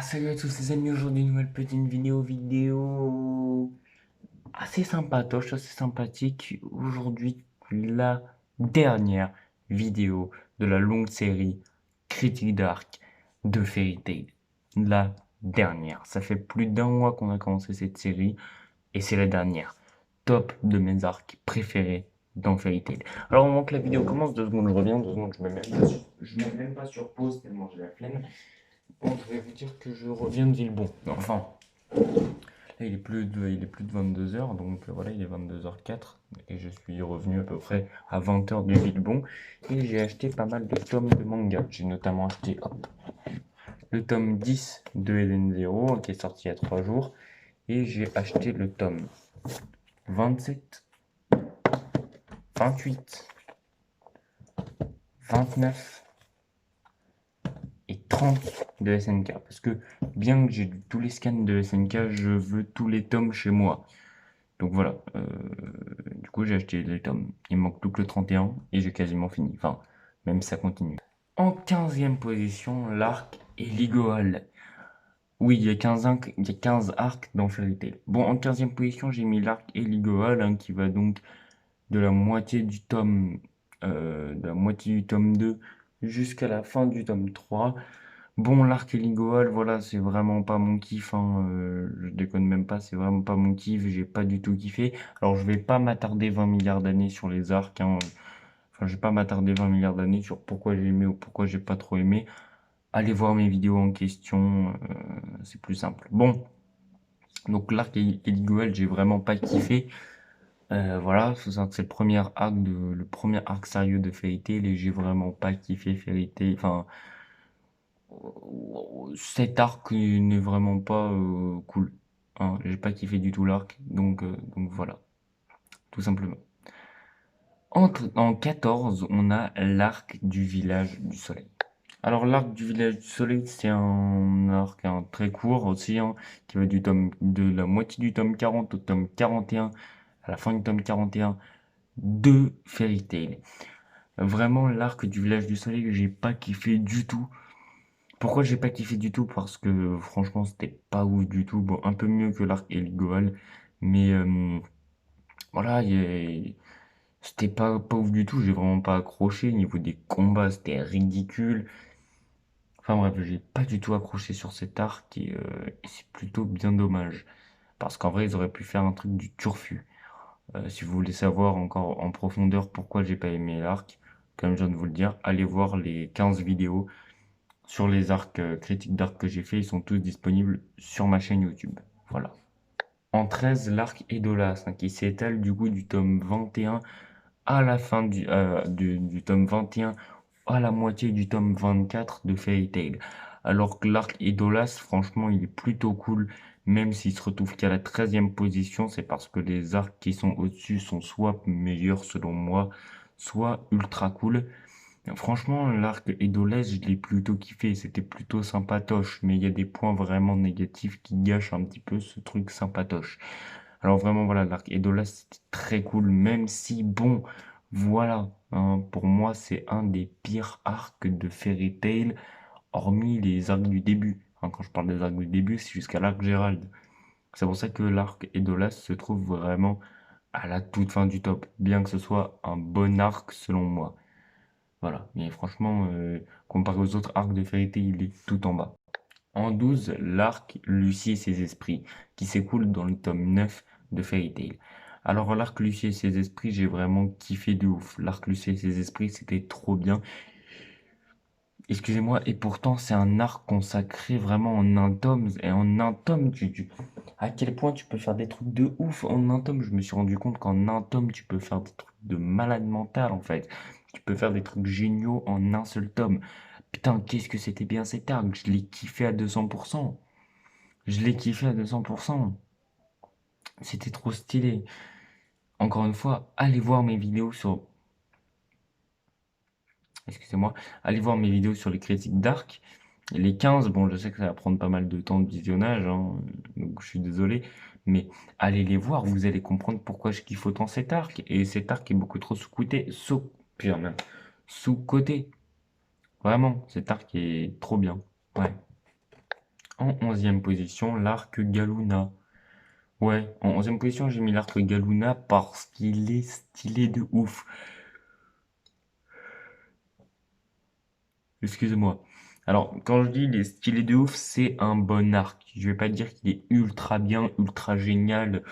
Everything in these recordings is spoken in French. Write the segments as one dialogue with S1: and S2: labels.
S1: Salut à tous les amis, aujourd'hui une nouvelle petite vidéo assez sympatoche, assez sympathique. Aujourd'hui, la dernière vidéo de la longue série Critique Dark de Fairy Tail. La dernière. Ça fait plus d'un mois qu'on a commencé cette série et c'est la dernière. Top de mes arcs préférés dans Fairy Tail. Alors au moment que la vidéo commence, 2 secondes, je reviens, 2 secondes, je mets même pas sur pause tellement j'ai la flemme. Bon, je vais vous dire que je reviens de Villebon. Enfin, là, il est plus de 22 heures, donc voilà, il est 22h04 et je suis revenu à peu près à 20 heures de Villebon et j'ai acheté pas mal de tomes de manga. J'ai notamment acheté le tome 10 de Eden Zero qui est sorti il y a 3 jours et j'ai acheté le tome 27, 28, 29 et 30 de SNK. Parce que bien que j'ai tous les scans de SNK, je veux tous les tomes chez moi. Donc voilà, du coup j'ai acheté les tomes. Il me manque plus que le 31 et j'ai quasiment fini. Enfin, même si ça continue. En 15e position, l'arc Eligoal. Oui, il y a 15 arcs dans Fairy Tail. Bon, en 15e position, j'ai mis l'arc Eligoal, hein, qui va donc de la moitié du tome, de la moitié du tome 2 jusqu'à la fin du tome 3. Bon, l'arc Eligoal, voilà, c'est vraiment pas mon kiff, hein, je déconne même pas, c'est vraiment pas mon kiff, j'ai pas du tout kiffé. Alors, je vais pas m'attarder 20 milliards d'années sur les arcs, hein. Enfin, je vais pas m'attarder 20 milliards d'années sur pourquoi j'ai aimé ou pourquoi j'ai pas trop aimé. Allez voir mes vidéos en question, c'est plus simple. Bon, donc l'arc Eligoal, j'ai vraiment pas kiffé. Voilà, faut savoir que c'est le premier arc sérieux de Fairy Tail et j'ai vraiment pas kiffé Fairy Tail. Enfin, cet arc n'est vraiment pas cool. Hein. J'ai pas kiffé du tout l'arc, donc voilà, tout simplement. En 14, on a l'arc du village du soleil. Alors l'arc du village du soleil, c'est un arc très court aussi, hein, qui va de la moitié du tome 40 au tome 41, à la fin du tome 41 de Fairy Tail. Vraiment, l'arc du village du soleil, j'ai pas kiffé du tout. Pourquoi j'ai pas kiffé du tout? Parce que franchement, c'était pas ouf du tout. Bon, un peu mieux que l'arc Eligoal, mais voilà, c'était pas ouf du tout. J'ai vraiment pas accroché. Au niveau des combats, c'était ridicule. Enfin bref, j'ai pas du tout accroché sur cet arc et c'est plutôt bien dommage. Parce qu'en vrai, ils auraient pu faire un truc du turfu. Si vous voulez savoir encore en profondeur pourquoi j'ai pas aimé l'arc, comme je viens de vous le dire, allez voir les 15 vidéos sur les arcs critiques d'arc que j'ai fait. Ils sont tous disponibles sur ma chaîne YouTube. Voilà. En 13, l'arc Edolas, hein, qui s'étale du coup du tome 21 à la fin du tome 21 à la moitié du tome 24 de Fairy Tail. Alors que l'arc Edolas, franchement, il est plutôt cool, même s'il se retrouve qu'à la 13e position, c'est parce que les arcs qui sont au-dessus sont soit meilleurs selon moi, soit ultra cool. Franchement, l'arc Edolas, je l'ai plutôt kiffé, c'était plutôt sympatoche, mais il y a des points vraiment négatifs qui gâchent un petit peu ce truc sympatoche. Alors vraiment, voilà, l'arc Edolas, c'était très cool, même si, bon, voilà, hein, pour moi, c'est un des pires arcs de Fairy Tail, hormis les arcs du début. Hein, quand je parle des arcs du début, c'est jusqu'à l'arc Gérald. C'est pour ça que l'arc Edolas se trouve vraiment à la toute fin du top, bien que ce soit un bon arc selon moi. Voilà, mais franchement, comparé aux autres arcs de Fairy Tail, il est tout en bas. En 12, l'arc Lucie et ses esprits, qui s'écoule dans le tome 9 de Fairy Tail. Alors l'arc Lucie et ses esprits, j'ai vraiment kiffé de ouf. L'arc Lucie et ses esprits, c'était trop bien. Excusez-moi, et pourtant c'est un arc consacré vraiment en un tome. Et en un tome, à quel point tu peux faire des trucs de ouf en un tome. Je me suis rendu compte qu'en un tome, tu peux faire des trucs de malade mental en fait. Tu peux faire des trucs géniaux en un seul tome. Putain, qu'est-ce que c'était bien cet arc. Je l'ai kiffé à 200%. Je l'ai kiffé à 200%. C'était trop stylé. Encore une fois, allez voir mes vidéos sur... Excusez-moi. Allez voir mes vidéos sur les critiques d'arc. Les 15, bon, je sais que ça va prendre pas mal de temps de visionnage, hein, donc je suis désolé. Mais allez les voir, vous allez comprendre pourquoi je kiffe autant cet arc. Et cet arc est beaucoup trop sous-coté. Putain, merde. Sous-coté. Vraiment, cet arc est trop bien. Ouais. En 11e position, l'arc Galuna. Ouais, en 11e position, j'ai mis l'arc Galuna parce qu'il est stylé de ouf. Excusez-moi. Alors, quand je dis il est stylé de ouf, c'est un bon arc. Je vais pas dire qu'il est ultra bien, ultra génial,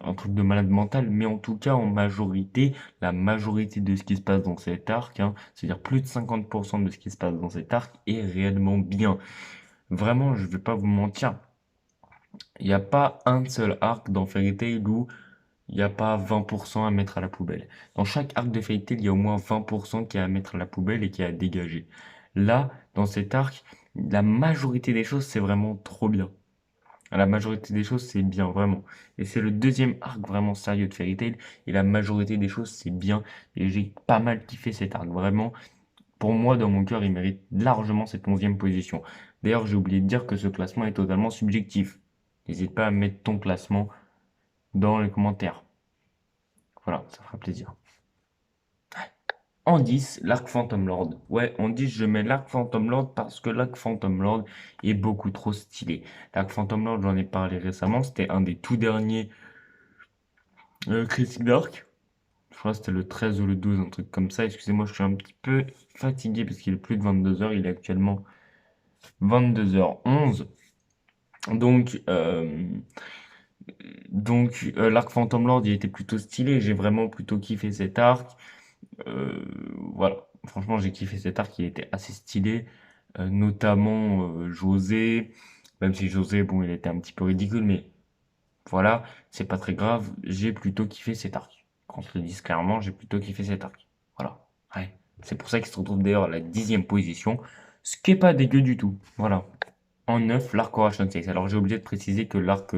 S1: un truc de malade mental, mais en tout cas, en majorité, la majorité de ce qui se passe dans cet arc, hein, c'est-à-dire plus de 50% de ce qui se passe dans cet arc est réellement bien. Vraiment, je vais pas vous mentir. Il n'y a pas un seul arc dans Fairy Tail où il n'y a pas 20% à mettre à la poubelle. Dans chaque arc de Fairy Tail, il y a au moins 20% qui est à mettre à la poubelle et qui est à dégager. Là, dans cet arc, la majorité des choses, c'est vraiment trop bien. La majorité des choses, c'est bien, vraiment. Et c'est le deuxième arc vraiment sérieux de Fairy Tail. Et la majorité des choses, c'est bien. Et j'ai pas mal kiffé cet arc, vraiment. Pour moi, dans mon cœur, il mérite largement cette 11e position. D'ailleurs, j'ai oublié de dire que ce classement est totalement subjectif. N'hésite pas à mettre ton classement dans les commentaires. Voilà, ça fera plaisir. En 10, l'arc Phantom Lord. Ouais, en 10, je mets l'arc Phantom Lord parce que l'arc Phantom Lord est beaucoup trop stylé. L'arc Phantom Lord, j'en ai parlé récemment, c'était un des tout derniers Critique d'Arc. Je crois que c'était le 13 ou le 12, un truc comme ça. Excusez-moi, je suis un petit peu fatigué parce qu'il est plus de 22 heures. Il est actuellement 22h11. Donc, l'arc Phantom Lord, il était plutôt stylé. J'ai vraiment plutôt kiffé cet arc. Voilà, franchement, j'ai kiffé cet arc. Il était assez stylé. Notamment José. Même si José, bon, il était un petit peu ridicule, mais voilà, c'est pas très grave. J'ai plutôt kiffé cet arc. Quand je le dis clairement, j'ai plutôt kiffé cet arc. Voilà. Ouais. C'est pour ça qu'il se retrouve d'ailleurs à la 10e position. Ce qui est pas dégueu du tout. Voilà. En 9, l'arc Oration 6. Alors j'ai oublié de préciser que l'arc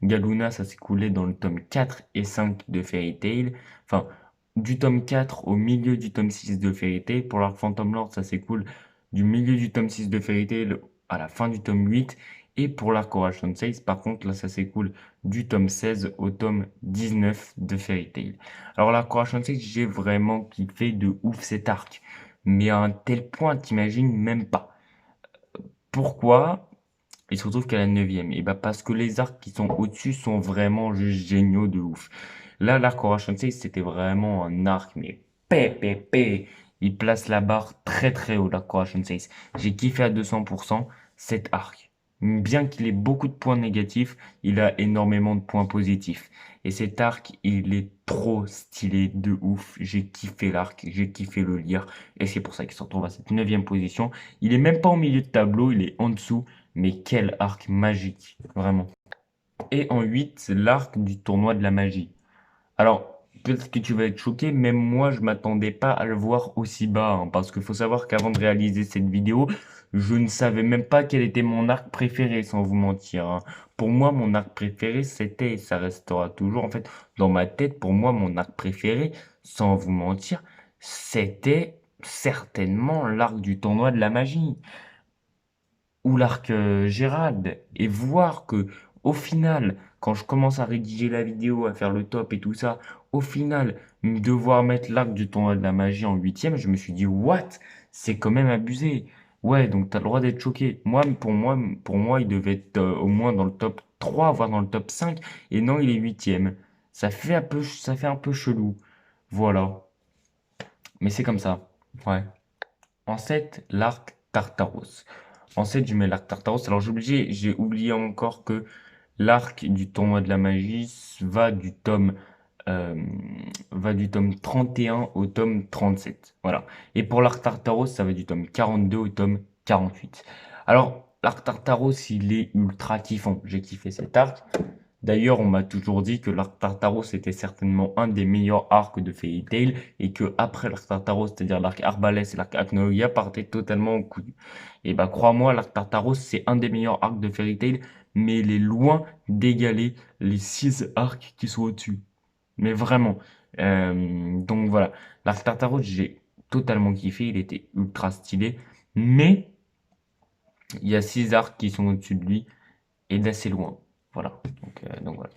S1: Galuna, ça s'écoulait dans le tome 4 et 5 de Fairy Tail. Enfin, du tome 4 au milieu du tome 6 de Fairy Tail. Pour l'arc Phantom Lord, ça s'écoule du milieu du tome 6 de Fairy Tail à la fin du tome 8. Et pour l'arc Oration 6, par contre, là, ça s'écoule du tome 16 au tome 19 de Fairy Tail. Alors l'arc Oration 6, j'ai vraiment kiffé de ouf cet arc. Mais à un tel point, t'imagines même pas. Pourquoi il se retrouve qu'à la 9e? Et bah parce que les arcs qui sont au-dessus sont vraiment juste géniaux de ouf. Là, l'arc Oration 6, c'était vraiment un arc, mais pépépé. Il place la barre très très haut, l'arc Oration 6. J'ai kiffé à 200% cet arc. Bien qu'il ait beaucoup de points négatifs, il a énormément de points positifs. Et cet arc, il est trop stylé de ouf. J'ai kiffé l'arc, j'ai kiffé le lire. Et c'est pour ça qu'il se retrouve à cette 9e position. Il est même pas au milieu de tableau, il est en dessous. Mais quel arc magique, vraiment. Et en 8, c'est l'arc du tournoi de la magie. Alors, peut-être que tu vas être choqué, même moi, je m'attendais pas à le voir aussi bas, hein, parce qu'il faut savoir qu'avant de réaliser cette vidéo, je ne savais même pas quel était mon arc préféré, sans vous mentir, hein. Pour moi, mon arc préféré, c'était, et ça restera toujours, en fait, dans ma tête, pour moi, mon arc préféré, sans vous mentir, c'était certainement l'arc du tournoi de la magie ou l'arc Gérald et voir que au final, quand je commence à rédiger la vidéo, à faire le top et tout ça, au final, devoir mettre l'arc du tournoi de la magie en 8e, je me suis dit, what? C'est quand même abusé. Ouais, donc t'as le droit d'être choqué. Pour moi, il devait être au moins dans le top 3, voire dans le top 5, et non, il est 8e. Ça fait un peu chelou. Voilà. Mais c'est comme ça. Ouais. En 7, l'arc Tartaros. En 7, je mets l'arc Tartaros. Alors j'ai oublié encore que l'arc du tournoi de la magie euh, va du tome 31 au tome 37. Voilà. Et pour l'arc Tartaros, ça va du tome 42 au tome 48. Alors, l'arc Tartaros, il est ultra kiffant. J'ai kiffé cet arc. D'ailleurs, on m'a toujours dit que l'arc Tartaros était certainement un des meilleurs arcs de Fairy Tail et que après l'arc Tartaros, c'est-à-dire l'arc Arbalès et l'arc Acnoia partaient totalement au coude. Et bah crois-moi, l'arc Tartaros c'est un des meilleurs arcs de Fairy Tail, mais il est loin d'égaler les 6 arcs qui sont au-dessus. Mais vraiment. Donc voilà, l'arc Tartaros j'ai totalement kiffé, il était ultra stylé, mais il y a 6 arcs qui sont au-dessus de lui et d'assez loin. Voilà. Donc voilà.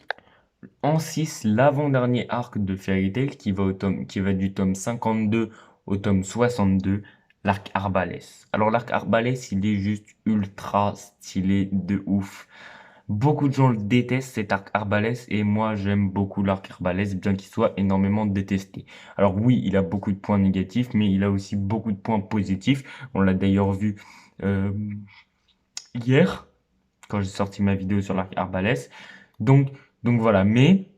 S1: En 6, l'avant-dernier arc de Fairy Tail qui va du tome 52 au tome 62, l'arc arbalète. Alors l'arc arbalète, il est juste ultra stylé de ouf. Beaucoup de gens le détestent, cet arc arbalète, et moi j'aime beaucoup l'arc arbalète, bien qu'il soit énormément détesté. Alors oui, il a beaucoup de points négatifs, mais il a aussi beaucoup de points positifs. On l'a d'ailleurs vu euh, hier, quand j'ai sorti ma vidéo sur l'arc arbalète. Donc, donc voilà, mais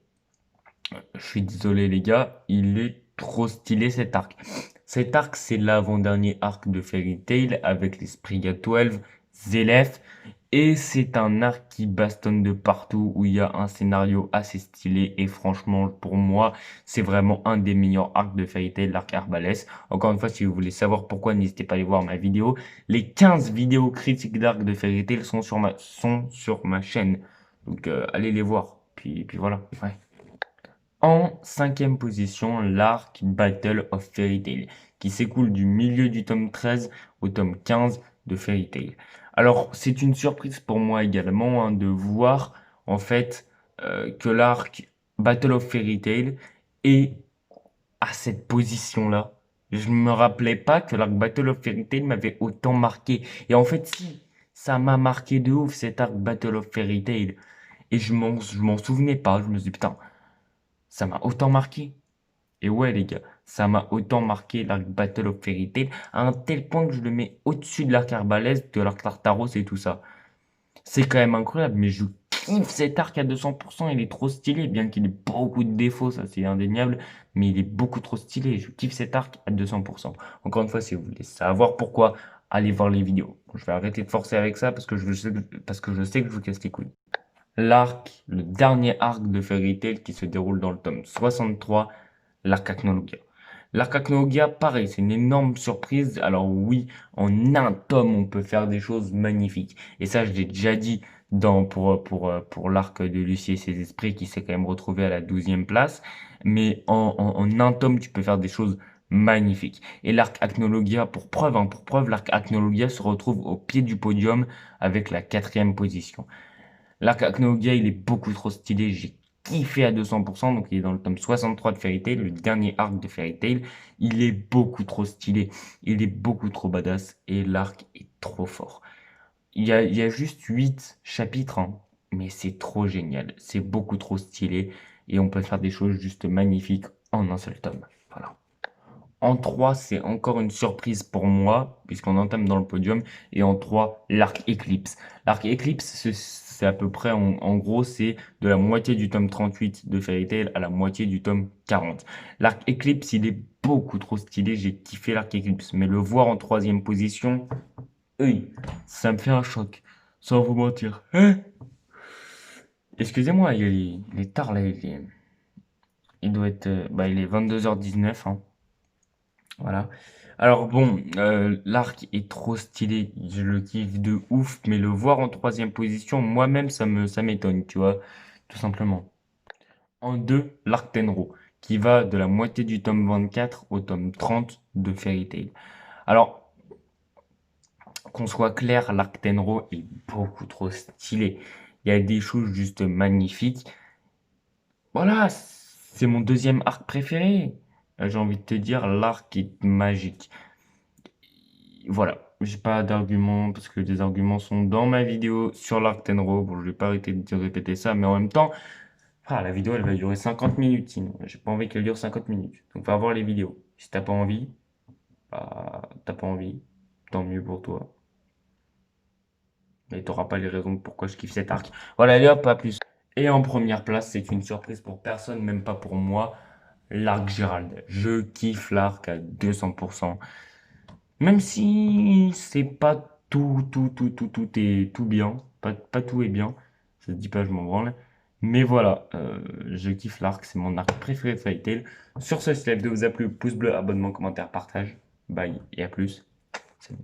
S1: je suis désolé les gars, il est trop stylé cet arc. Cet arc, c'est l'avant-dernier arc de Fairy Tail avec les Sprigga 12, Zélef. Et c'est un arc qui bastonne de partout, où il y a un scénario assez stylé. Et franchement, pour moi, c'est vraiment un des meilleurs arcs de Fairy Tail, l'arc Arbalès. Encore une fois, si vous voulez savoir pourquoi, n'hésitez pas à aller voir ma vidéo. Les 15 vidéos critiques d'arc de Fairy Tail sont sur ma chaîne. Donc allez les voir. Puis voilà. Ouais. En cinquième position, l'arc Battle of Fairy Tail, qui s'écoule du milieu du tome 13 au tome 15 de Fairy Tail. Alors, c'est une surprise pour moi également de voir en fait que l'arc Battle of Fairy Tail est à cette position-là. Je ne me rappelais pas que l'arc Battle of Fairy Tail m'avait autant marqué. Et en fait, si, ça m'a marqué de ouf cet arc Battle of Fairy Tail. Et je m'en souvenais pas. Je me suis dit, putain, ça m'a autant marqué. Et ouais, les gars, ça m'a autant marqué l'arc Battle of Fairy Tail à un tel point que je le mets au-dessus de l'arc Arbalète, de l'arc Tartaros et tout ça. C'est quand même incroyable, mais je kiffe cet arc à 200%. Il est trop stylé, bien qu'il ait beaucoup de défauts, ça c'est indéniable, mais il est beaucoup trop stylé. Je kiffe cet arc à 200%. Encore une fois, si vous voulez savoir pourquoi, allez voir les vidéos. Je vais arrêter de forcer avec ça parce que je sais que je vous casse les couilles. L'arc, le dernier arc de Fairy Tail qui se déroule dans le tome 63, l'arc Acnologia. L'arc Acnologia, pareil, c'est une énorme surprise. Alors oui, en un tome, on peut faire des choses magnifiques. Et ça, je l'ai déjà dit pour l'arc de Lucie et ses esprits qui s'est quand même retrouvé à la 12e place. Mais en un tome, tu peux faire des choses magnifiques. Et l'arc Acnologia, pour preuve, l'arc Acnologia se retrouve au pied du podium avec la 4e position. L'arc Acnologia, il est beaucoup trop stylé. J'ai kiffé à 200%. Donc, il est dans le tome 63 de Fairy Tail, le dernier arc de Fairy Tail. Il est beaucoup trop stylé. Il est beaucoup trop badass. Et l'arc est trop fort. Il y a juste 8 chapitres, hein, mais c'est trop génial. C'est beaucoup trop stylé. Et on peut faire des choses juste magnifiques en un seul tome. Voilà. En 3, c'est encore une surprise pour moi, puisqu'on entame dans le podium. Et en 3, l'arc Eclipse. L'arc Eclipse, c'est à peu près, en gros, c'est de la moitié du tome 38 de Fairy Tail à la moitié du tome 40. L'arc Eclipse, il est beaucoup trop stylé. J'ai kiffé l'arc Eclipse. Mais le voir en 3e position, oui, ça me fait un choc. Sans vous mentir. Hein? Excusez-moi, il est tard là. Il doit être. Il est 22h19. Hein. Voilà. Alors bon, l'arc est trop stylé, je le kiffe de ouf, mais le voir en 3e position, moi-même, ça m'étonne, tu vois, tout simplement. En 2, l'arc Tenro, qui va de la moitié du tome 24 au tome 30 de Fairy Tail. Alors, qu'on soit clair, l'arc Tenro est beaucoup trop stylé. Il y a des choses juste magnifiques. Voilà, c'est mon 2e arc préféré. J'ai envie de te dire, l'arc est magique. Voilà, j'ai pas d'arguments parce que les arguments sont dans ma vidéo sur l'arc Tenro. Bon, je vais pas arrêter de répéter ça, mais en même temps, la vidéo elle va durer 50 minutes sinon. J'ai pas envie qu'elle dure 50 minutes. Donc va voir les vidéos. Si t'as pas envie, t'as pas envie. Tant mieux pour toi. Mais t'auras pas les raisons de pourquoi je kiffe cet arc. Voilà, allez hop, à plus. Et en première place, c'est une surprise pour personne, même pas pour moi. L'arc Gérald. Je kiffe l'arc à 200%. Même si c'est pas tout est tout bien, pas tout est bien, ça se dit pas, je m'en branle. Mais voilà, je kiffe l'arc, c'est mon arc préféré de Fairy Tail. Sur ce, si la vidéo vous a plu, pouce bleu, abonnement, commentaire, partage. Bye et à plus. Salut.